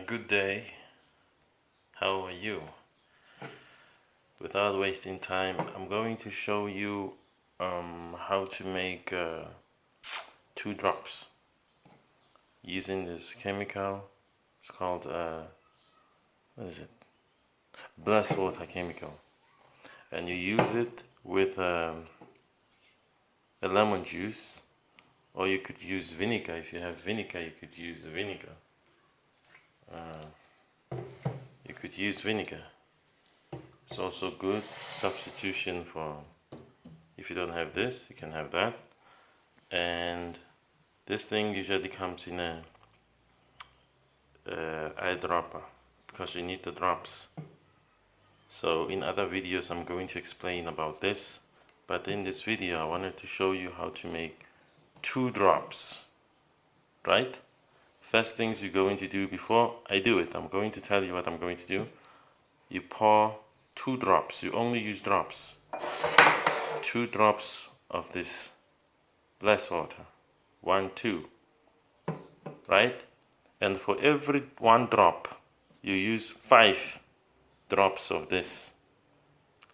Good day. How are you? Without wasting time, I'm going to show you how to make 2 drops using this chemical. It's called what is it? Blessed water chemical, and you use it with a lemon juice, or you could use vinegar. If you have vinegar, you could use vinegar. You could use vinegar. It's also good substitution for, if you don't have this, you can have that. And this thing usually comes in a eyedropper because you need the drops. So in other videos I'm going to explain about this, but in this video I wanted to show you how to make 2 drops, right? First things you're going to do before I do it, I'm going to tell you what I'm going to do. You pour 2 drops, you only use drops, 2 drops of this blessed water, 1, 2, right? And for every 1 drop you use 5 drops of this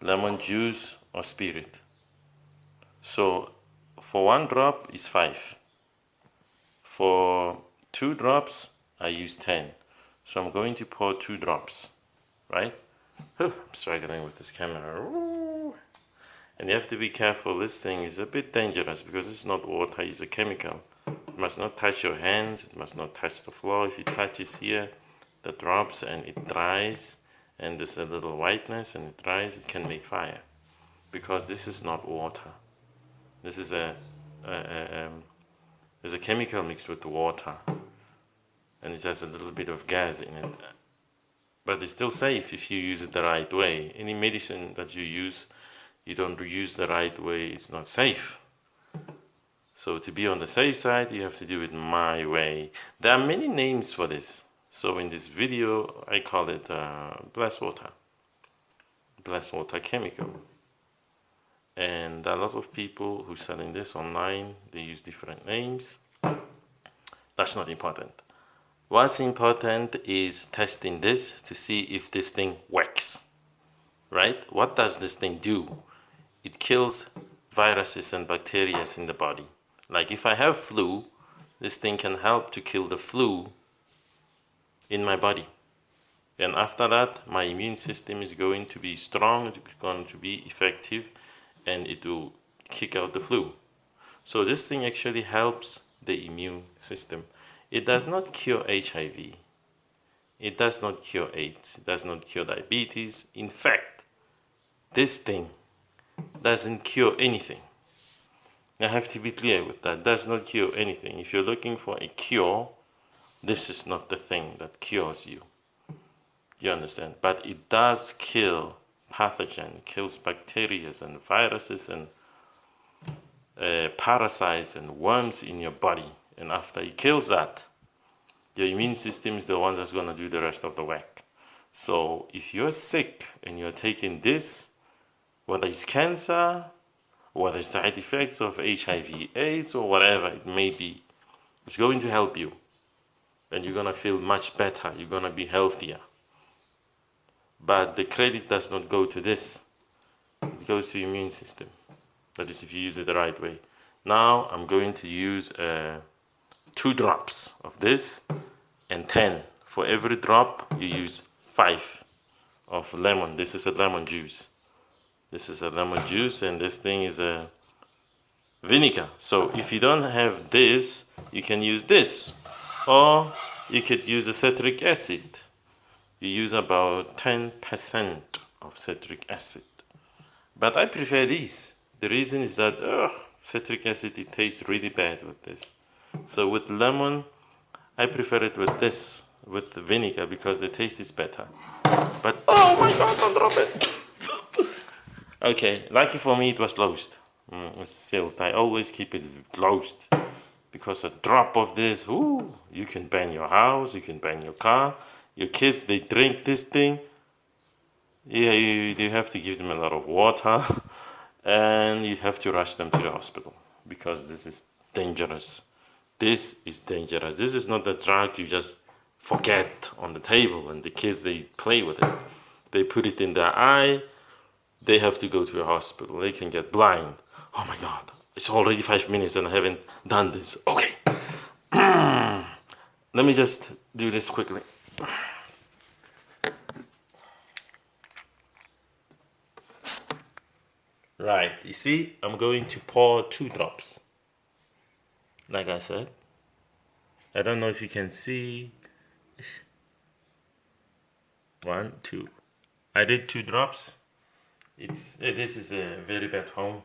lemon juice or spirit. So for 1 drop is 5, for 2 drops I use 10. So I'm going to pour 2 drops, right? I'm struggling with this camera. Ooh. And you have to be careful. This thing is a bit dangerous because it's not water, it's a chemical. It must not touch your hands, it must not touch the floor. If it touches here, the drops, and it dries, and there's a little whiteness and it dries, it can make fire. Because this is not water. This is there's a chemical mixed with the water, and it has a little bit of gas in it. But it's still safe if you use it the right way. Any medicine that you don't use the right way, it's not safe. So to be on the safe side, you have to do it my way. There are many names for this. So in this video, I call it blessed water chemical. And there are lots of people who are selling this online. They use different names. That's not important. What's important is testing this to see if this thing works, right? What does this thing do? It kills viruses and bacteria in the body. Like if I have flu, this thing can help to kill the flu in my body. And after that, my immune system is going to be strong, it's going to be effective, and it will kick out the flu. So this thing actually helps the immune system. It does not cure HIV. It does not cure AIDS. It does not cure diabetes. In fact, this thing doesn't cure anything. I have to be clear with that. It does not cure anything. If you're looking for a cure, this is not the thing that cures you. You understand? But it does kill pathogen, kills bacteria and viruses and parasites and worms in your body. And after it kills that, your immune system is the one that's going to do the rest of the work. So if you're sick and you're taking this, whether it's cancer, whether it's side effects of HIV, AIDS, or whatever it may be, it's going to help you. And you're going to feel much better. You're going to be healthier. But the credit does not go to this. It goes to your immune system. That is if you use it the right way. Now I'm going to use 2 drops of this and 10. For every drop you use 5 of lemon. This is a lemon juice. This is a lemon juice, and this thing is a vinegar. So if you don't have this, you can use this, or you could use a citric acid. You use about 10% of citric acid, but I prefer these. The reason is that citric acid, it tastes really bad with this. So with lemon, I prefer it with this, with the vinegar, because the taste is better. But oh my god, don't drop it. Okay, lucky for me it was closed. It's sealed. I always keep it closed, because a drop of this, you can burn your house, you can burn your car. Your kids, they drink this thing. Yeah, you have to give them a lot of water, and you have to rush them to the hospital, because this is dangerous. This is dangerous. This is not a drug you just forget on the table, and the kids, they play with it. They put it in their eye. They have to go to a hospital. They can get blind. Oh my God, it's already 5 minutes and I haven't done this. Okay. Let me just do this quickly. Right, you see, I'm going to pour 2 drops. Like I said. I don't know if you can see. 1, 2. I did 2 drops. This is a very bad phone.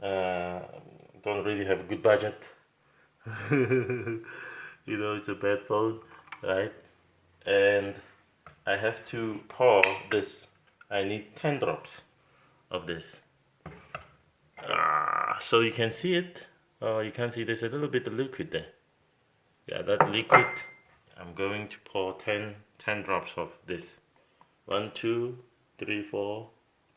Don't really have a good budget. You know, it's a bad phone, right? And I have to pour this. I need 10 drops of this. So you can see it. You can see there's a little bit of liquid there. Yeah, that liquid, I'm going to pour 10 drops of this. 1, 2, 3, 4,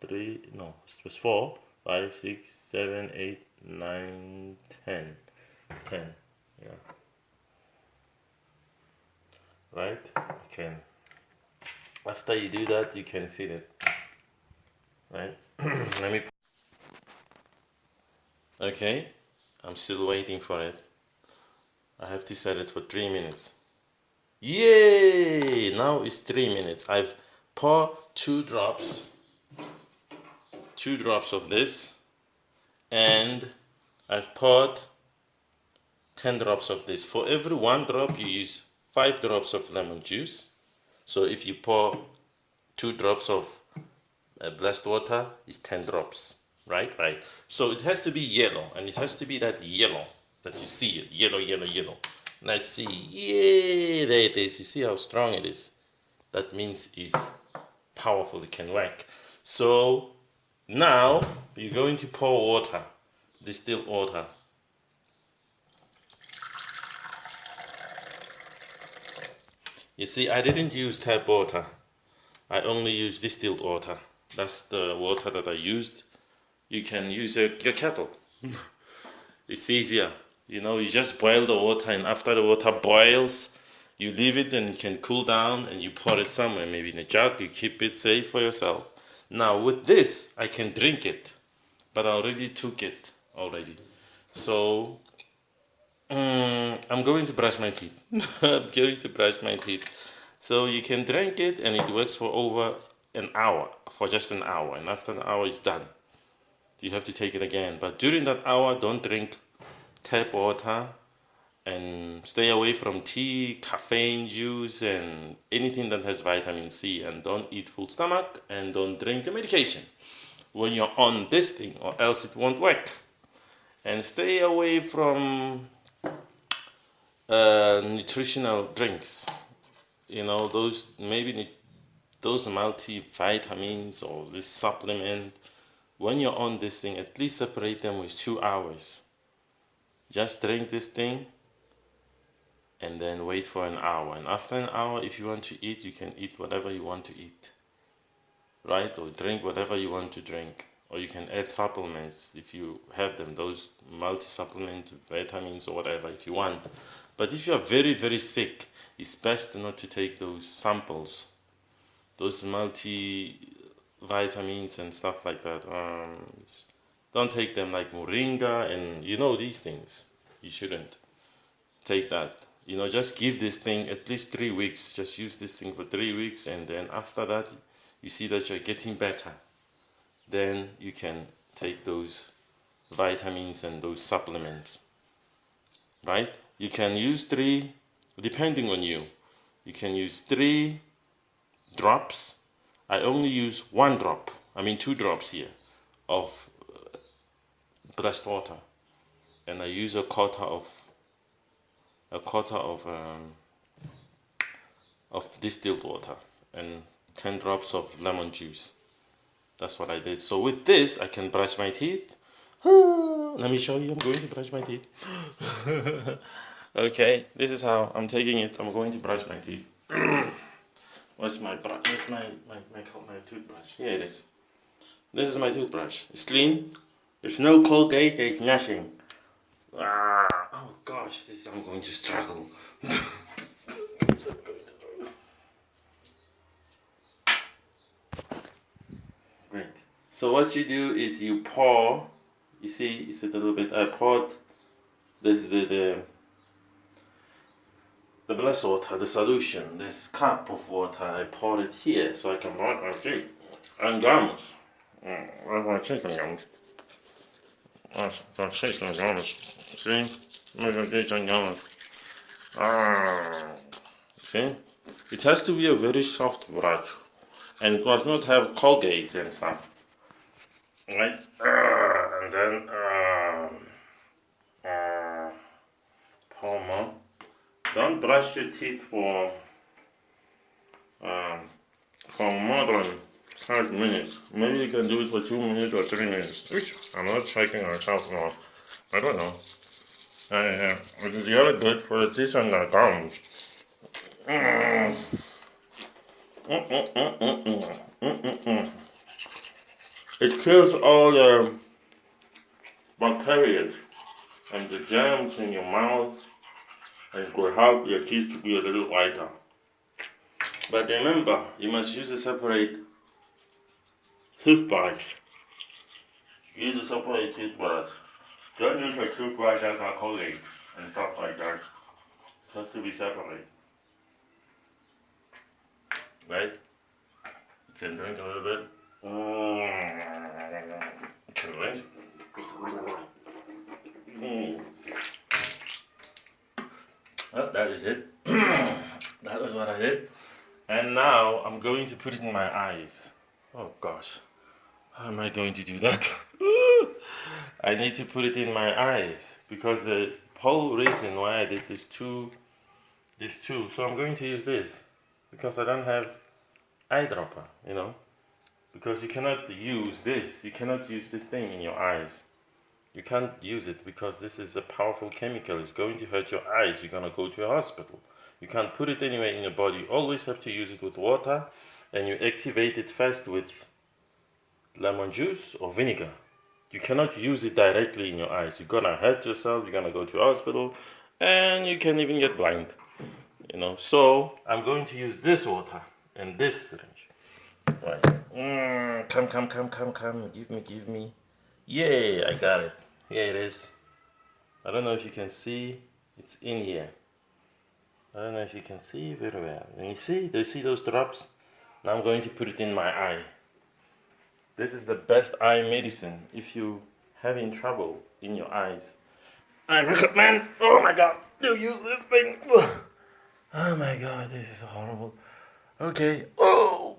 3, no, it was 4, 5, 6, 7, 8, 9, 10. 10, yeah. Right? Okay. After you do that, you can see it. Right? Let me. Okay, I'm still waiting for it. I have to set it for 3 minutes. Yay! Now it's 3 minutes. I've poured 2 drops of this, and I've poured 10 drops of this. For every 1 drop, you use 5 drops of lemon juice. So if you pour 2 drops of blessed water, it's 10 drops. Right? So it has to be yellow, and it has to be that yellow that you see it. Yellow. Let's see. Yeah, there it is. You see how strong it is? That means it's powerful. It can work. So now you're going to pour water, distilled water. You see, I didn't use tap water. I only used distilled water. That's the water that I used. You can use your kettle. It's easier. You know, you just boil the water, and after the water boils, you leave it and it can cool down, and you pour it somewhere, maybe in a jug. You keep it safe for yourself. Now with this, I can drink it, but I already took it already. So I'm going to brush my teeth. I'm going to brush my teeth. So you can drink it, and it works for over an hour, for just an hour, and after an hour it's done. You have to take it again, but during that hour, don't drink tap water, and stay away from tea, caffeine, juice, and anything that has vitamin C, and don't eat full stomach, and don't drink the medication when you're on this thing, or else it won't work. And stay away from nutritional drinks, you know, those multivitamins or this supplement. When you're on this thing, at least separate them with 2 hours. Just drink this thing and then wait for an hour. And after an hour, if you want to eat, you can eat whatever you want to eat, right? Or drink whatever you want to drink. Or you can add supplements if you have them, those multi-supplement vitamins or whatever if you want. But if you are very, very sick, it's best not to take those samples, those multi-vitamins and stuff like that. Don't take them, like moringa and these things. You shouldn't take that. Just give this thing at least 3 weeks. Just use this thing for 3 weeks, and then after that, you see that you're getting better. Then you can take those vitamins and those supplements, right? You can use 3, depending on you. You can use 3 drops. I only use 1 drop, 2 drops here of blessed water, and I use a quarter of distilled water and 10 drops of lemon juice. That's what I did. So with this, I can brush my teeth. Let me show you. I'm going to brush my teeth. Okay, this is how I'm taking it. I'm going to brush my teeth. Where's my toothbrush? Here it is. This is my toothbrush. It's clean. There's no Colgate. There's nothing. Oh gosh, I'm going to struggle. So what you do is you pour. You see, it's a little bit. I poured. This is the blessed water, the solution. This cup of water. I poured it here so I can brush my teeth and gums. Brush my teeth and gums. Brush my teeth and gums. See, brush my teeth and gums. See, it has to be a very soft brush, and it must not have Colgate and stuff. Right? And then pour more. Don't brush your teeth for more than 5 minutes. Maybe you can do it for 2 minutes or 3 minutes. Which I'm not checking myself now. I don't know. It is really good for the teeth and the gums. It kills all the bacteria and the germs in your mouth, and it will help your teeth to be a little whiter. But remember, you must use a separate toothbrush. Use a separate toothbrush. Don't use a toothbrush that got Colgate and stuff like that. It has to be separate. Right? You can drink a little bit. Can wait. Well, that is it. That was what I did. And now I'm going to put it in my eyes. Oh gosh. How am I going to do that? I need to put it in my eyes because the whole reason why I did this two. So I'm going to use this because I don't have eyedropper, you know. Because you cannot use this. You cannot use this thing in your eyes. You can't use it because this is a powerful chemical. It's going to hurt your eyes. You're going to go to a hospital. You can't put it anywhere in your body. You always have to use it with water, and you activate it first with lemon juice or vinegar. You cannot use it directly in your eyes. You're going to hurt yourself. You're going to go to a hospital, and you can even get blind. You know, so I'm going to use this water and this syringe. Right. Come. Give me. Yeah, I got it. Here it is. I don't know if you can see. It's in here. I don't know if you can see very well. When you see, do you see those drops? Now I'm going to put it in my eye. This is the best eye medicine if you having trouble in your eyes. I recommend. Oh my God, you use this thing. Oh my God, this is horrible. Okay. Oh,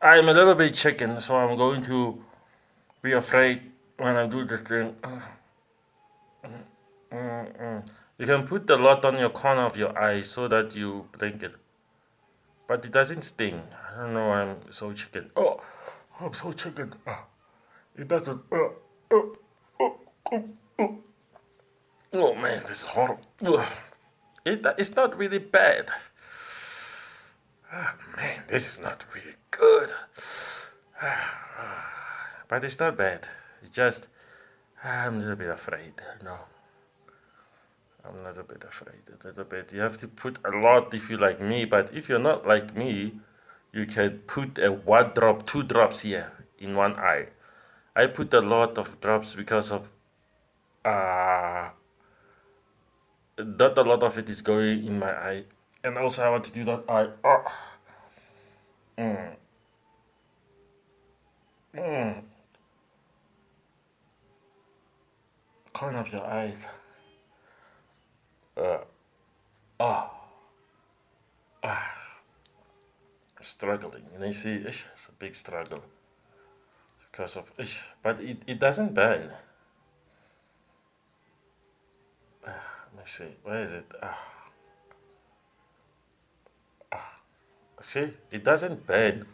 I'm a little bit chicken, so I'm going to be afraid when I do this thing. You can put a lot on your corner of your eye so that you blink it. But it doesn't sting. I don't know why I'm so chicken. Oh, I'm so chicken. It doesn't. Oh man, this is horrible. It's not really bad. Man, this is not really good. But it's not bad. It's just, I'm a little bit afraid. No. I'm a little bit afraid. A little bit. You have to put a lot if you're like me. But if you're not like me, you can put a 1 drop, 2 drops here in one eye. I put a lot of drops because of, not a lot of it is going in my eye. And also I want to do that eye. Corner of your eyes. Struggling. And you see, it's a big struggle. Because of, but it doesn't burn. Let me see, where is it? See, it doesn't burn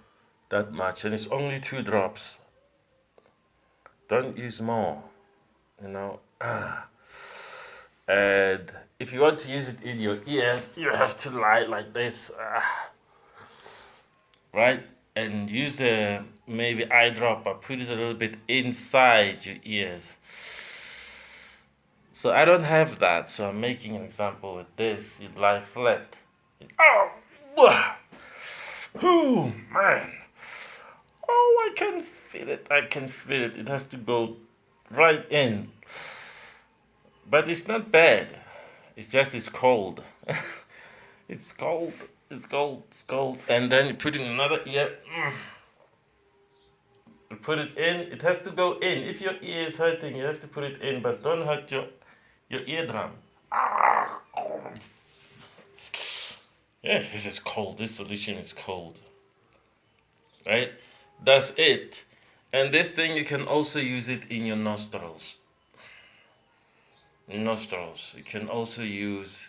that much, and it's only 2 drops. Don't use more, you know. And if you want to use it in your ears, you have to lie like this, right? And use a maybe eyedropper, put it a little bit inside your ears. So I don't have that, so I'm making an example with this. You lie flat. Oh man. Oh, I can feel it. I can feel it. It has to go right in. But it's not bad. It's just it's cold. It's cold. It's cold. It's cold. And then you put in another ear. You put it in. It has to go in. If your ear is hurting, you have to put it in. But don't hurt your eardrum. Yeah, this is cold. This solution is cold. Right? That's it. And this thing, you can also use it in your nostrils. Nostrils. You can also use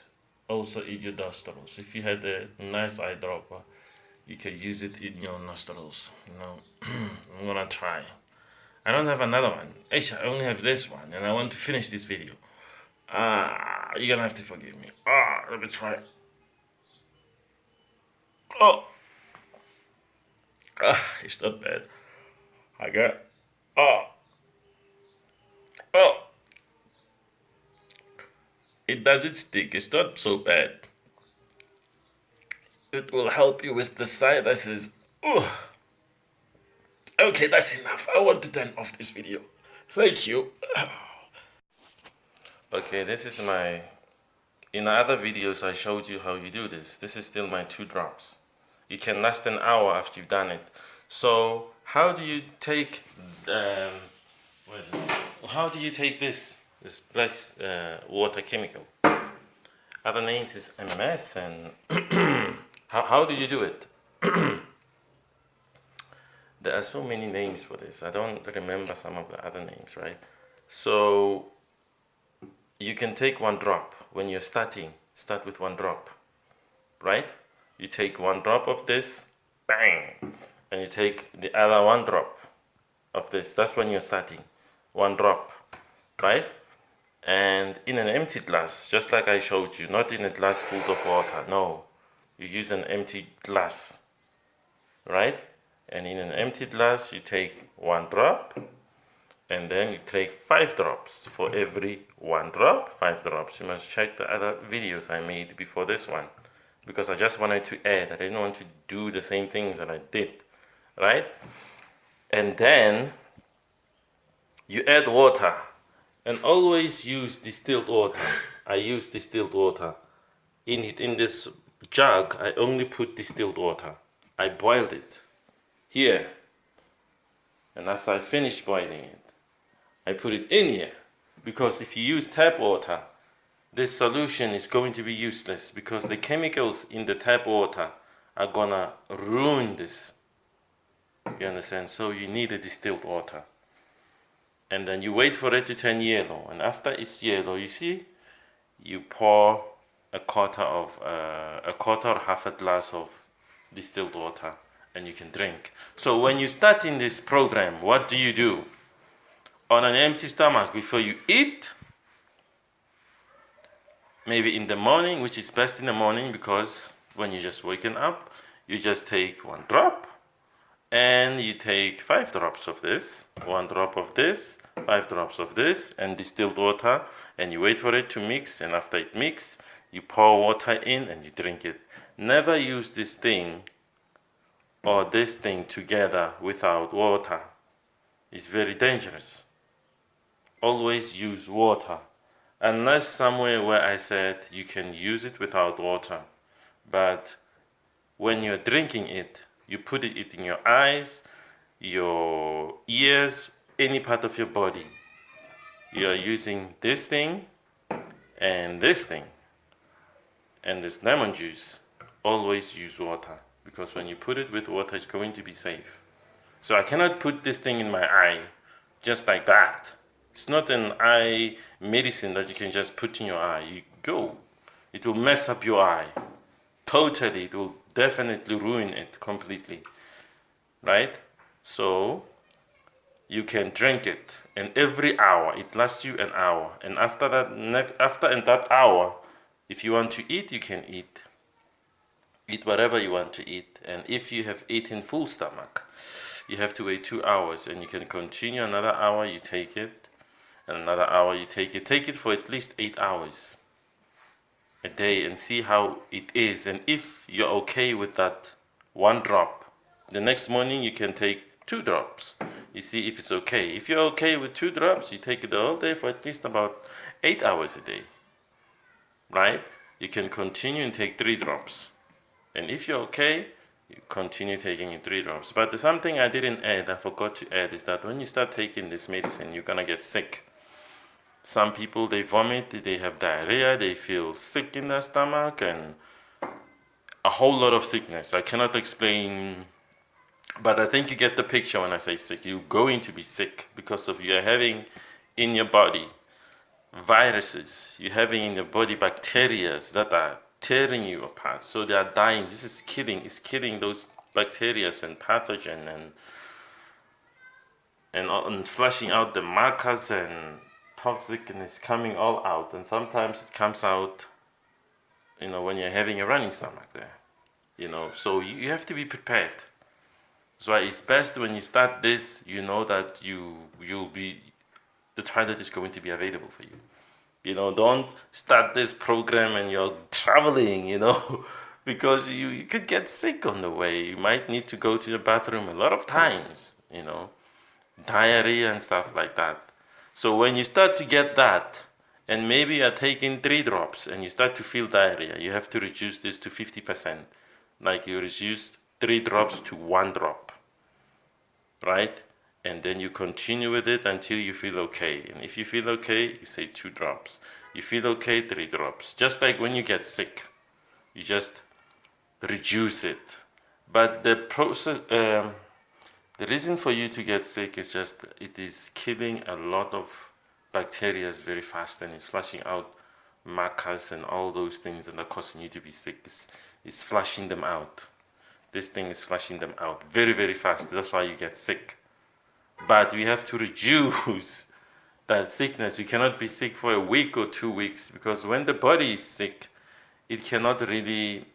in your nostrils. If you had a nice eyedropper, you can use it in your nostrils. You know, I'm gonna try. I don't have another one. Actually, I only have this one, and I want to finish this video. You're gonna have to forgive me. Let me try. It's not bad. I got. It doesn't stick. It's not so bad. It will help you with the sinuses. Okay, that's enough. I want to turn off this video. Thank you. Okay, this is my... In other videos, I showed you how you do this. This is still my 2 drops. It can last an hour after you've done it. So, how do you take... what is it? How do you take this black water chemical? Other names is MMS and... how do you do it? There are so many names for this. I don't remember some of the other names, right? So you can take 1 drop when you're starting. Start with 1 drop, right? You take 1 drop of this, bang, and you take the other 1 drop of this. That's when you're starting. 1 drop, right? And in an empty glass, just like I showed you, not in a glass full of water. No, you use an empty glass, right? And in an empty glass, you take 1 drop, and then you take 5 drops. For every 1 drop, 5 drops. You must check the other videos I made before this one, because I just wanted to add. I didn't want to do the same things that I did, right? And then you add water, and always use distilled water. I use distilled water. In this jug, I only put distilled water. I boiled it here, and after I finish boiling it, I put it in here, because if you use tap water, this solution is going to be useless, because the chemicals in the tap water are gonna ruin this. You understand? So you need a distilled water, and then you wait for it to turn yellow, and after it's yellow, you see, you pour a quarter or half a glass of distilled water, and you can drink. So when you start in this program, what do you do? On an empty stomach, before you eat, maybe in the morning, which is best in the morning, because when you're just waking up, you just take 1 drop, and you take 5 drops of this, 1 drop of this, 5 drops of this, and distilled water, and you wait for it to mix, and after it mixes, you pour water in and you drink it. Never use this thing or this thing together without water. It's very dangerous. Always use water, unless somewhere where I said you can use it without water. But when you're drinking it, you put it in your eyes, your ears, any part of your body. You're using this thing and this thing and this lemon juice. Always use water, because when you put it with water, it's going to be safe. So I cannot put this thing in my eye just like that. It's not an eye medicine that you can just put in your eye. It will mess up your eye. Totally, it will definitely ruin it completely. Right? So you can drink it, and every hour, it lasts you an hour. And after that hour, if you want to eat, you can eat. Eat whatever you want to eat. And if you have eaten full stomach, you have to wait 2 hours, and you can continue another hour, you take it, and another hour you take it. Take it for at least 8 hours a day and see how it is. And if you're okay with that 1 drop, the next morning you can take 2 drops. You see if it's okay. If you're okay with 2 drops, you take it the whole day for at least about 8 hours a day, right? You can continue and take 3 drops. And if you're okay, you continue taking it 3 drops. But there's something I didn't add, I forgot to add, is that when you start taking this medicine, you're gonna get sick. Some people, they vomit, they have diarrhea, they feel sick in their stomach, and a whole lot of sickness. I cannot explain, but I think you get the picture when I say sick. You're going to be sick because of you're having in your body viruses, you're having in your body bacteria that are tearing you apart. So they are dying. This is killing those bacteria and pathogen and flushing out the markers and toxic, and it's coming all out. And sometimes it comes out, when you're having a running stomach there, so you have to be prepared. That's why it's best when you start this, that the toilet is going to be available for you. Don't start this program and you're traveling, because you could get sick on the way. You might need to go to the bathroom a lot of times, diarrhea and stuff like that. So when you start to get that, and maybe you're taking 3 drops and you start to feel diarrhea, you have to reduce this to 50%. Like you reduce 3 drops to 1 drop, right? And then you continue with it until you feel okay. And if you feel okay, you say 2 drops. You feel okay, 3 drops. Just like when you get sick, you just reduce it. But the process, the reason for you to get sick is just it is killing a lot of bacteria very fast, and it's flushing out markers and all those things that are causing you to be sick. It's flushing them out. This thing is flushing them out very, very fast. That's why you get sick. But we have to reduce that sickness. You cannot be sick for a week or 2 weeks, because when the body is sick, it cannot really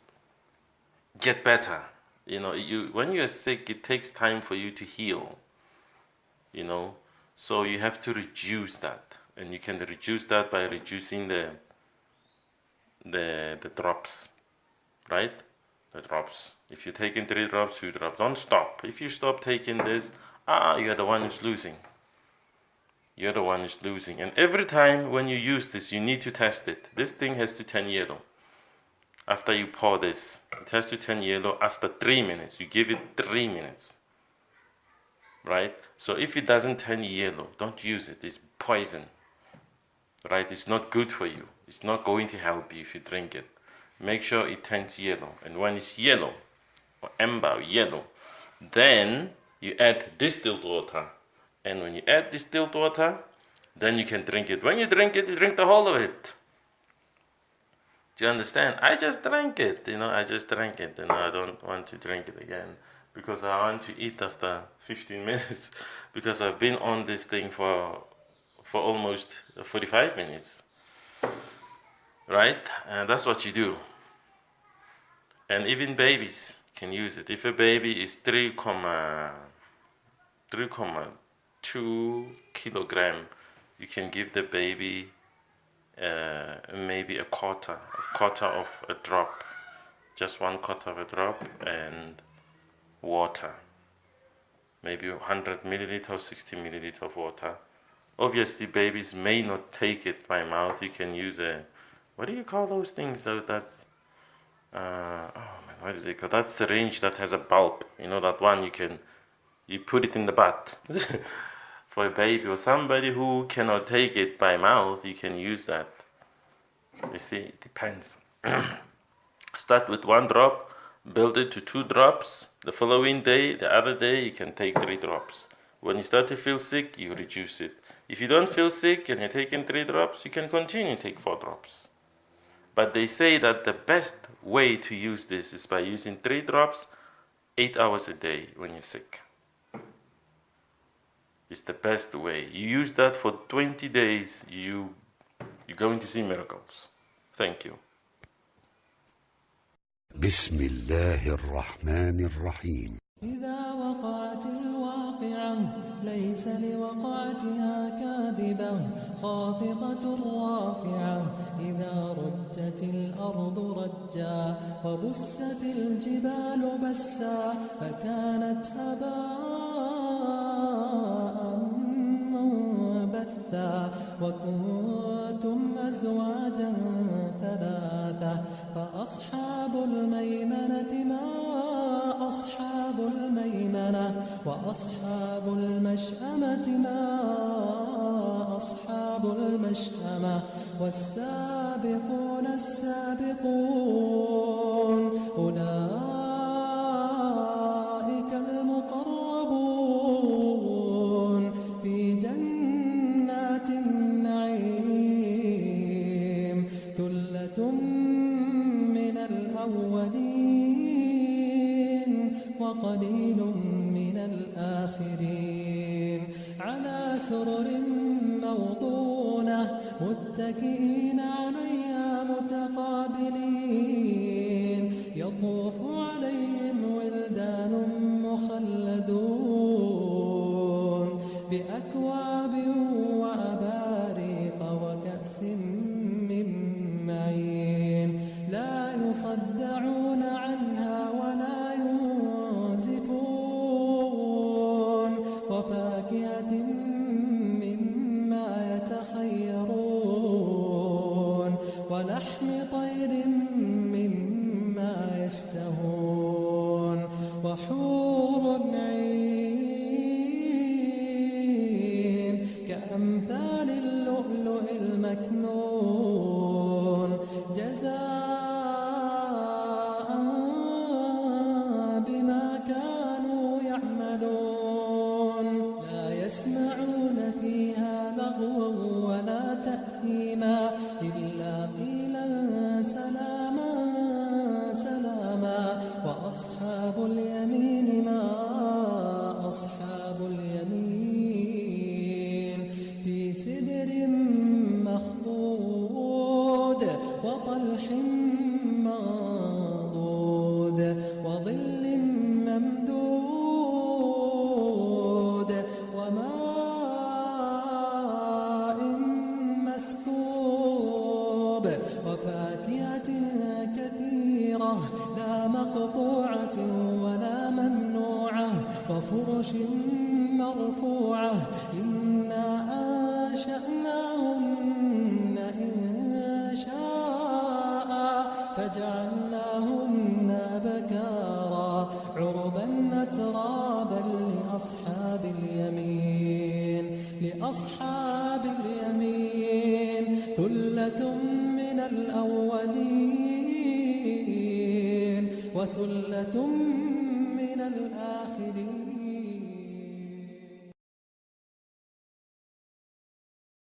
get better. When you are sick, it takes time for you to heal. So you have to reduce that, and you can reduce that by reducing the drops, right? The drops. If you're taking 3 drops, 2 drops, don't stop. If you stop taking this, you're the one who's losing. You're the one who's losing. And every time when you use this, you need to test it. This thing has to turn yellow. After you pour this, it has to turn yellow after 3 minutes. You give it 3 minutes, right? So if it doesn't turn yellow, don't use it. It's poison, right? It's not good for you. It's not going to help you if you drink it. Make sure it turns yellow. And when it's yellow, or amber yellow, then you add distilled water. And when you add distilled water, then you can drink it. When you drink it, you drink the whole of it. Do you understand? I just drank it, I just drank it, and I don't want to drink it again, because I want to eat after 15 minutes, because I've been on this thing for almost 45 minutes, right? And that's what you do. And even babies can use it. If a baby is 3.2 kilogram, you can give the baby maybe a quarter of a drop, just 1/4 of a drop, and water, maybe 100 milliliters, 60 milliliters of water. Obviously, babies may not take it by mouth. You can use what do you call those things? So that's, what do they call that syringe that has a bulb? That one you put it in the butt. For a baby or somebody who cannot take it by mouth, you can use that. You see, it depends. Start with 1 drop, build it to 2 drops. The following day, the other day, you can take 3 drops. When you start to feel sick, you reduce it. If you don't feel sick and you're taking 3 drops, you can continue to take 4 drops. But they say that the best way to use this is by using 3 drops 8 hours a day when you're sick. It's the best way. You use that for 20 days, you're going to see miracles. Thank you. بسم الله الرحمن الرحيم. إذا وقعت الواقعة ليس لوقعتها كاذبة خافضة رافعة إذا رجت الأرض رجا وبست الجبال بسا فكانت هباء بثا وكنتم أزواجا ثلاثة فأصحاب الميمنة ما أصحاب الميمنة وأصحاب المشأمة ما أصحاب المشأمة والسابقون السابقون أولئك المقربون في جنات النعيم ثلة من الأولين وقليل من الآخرين على سرر موضونة متكئين عليها متقابلين يطوف عليهم ولدان مخلدون بأكواب وأباريق وكأس من معين لا يصدعون عنها ولا ينزفون وفاكهة مما يتخيرون ولحم طير مما يشتهون وحور عين كأمثال اللؤلؤ المكنون جزاء بما كانوا يعملون لا يسمعون فيها لغوا ولا تأثيما إلا قيلا سلاما سلاما وأصحاب اليمين ما أصحاب اليمين في سدر مخضود وطلح منضود وظل ممدود وماء مسكوب وفاكهة كثيرة لا مقطوعة ولا ممنوعة وفرش مرفوعة إنا أنشأناهن إنشاء فجعلناهن أبكارا عربا أترابا لأصحاب اليمين ثلة من الأولين وثلة من الآخرين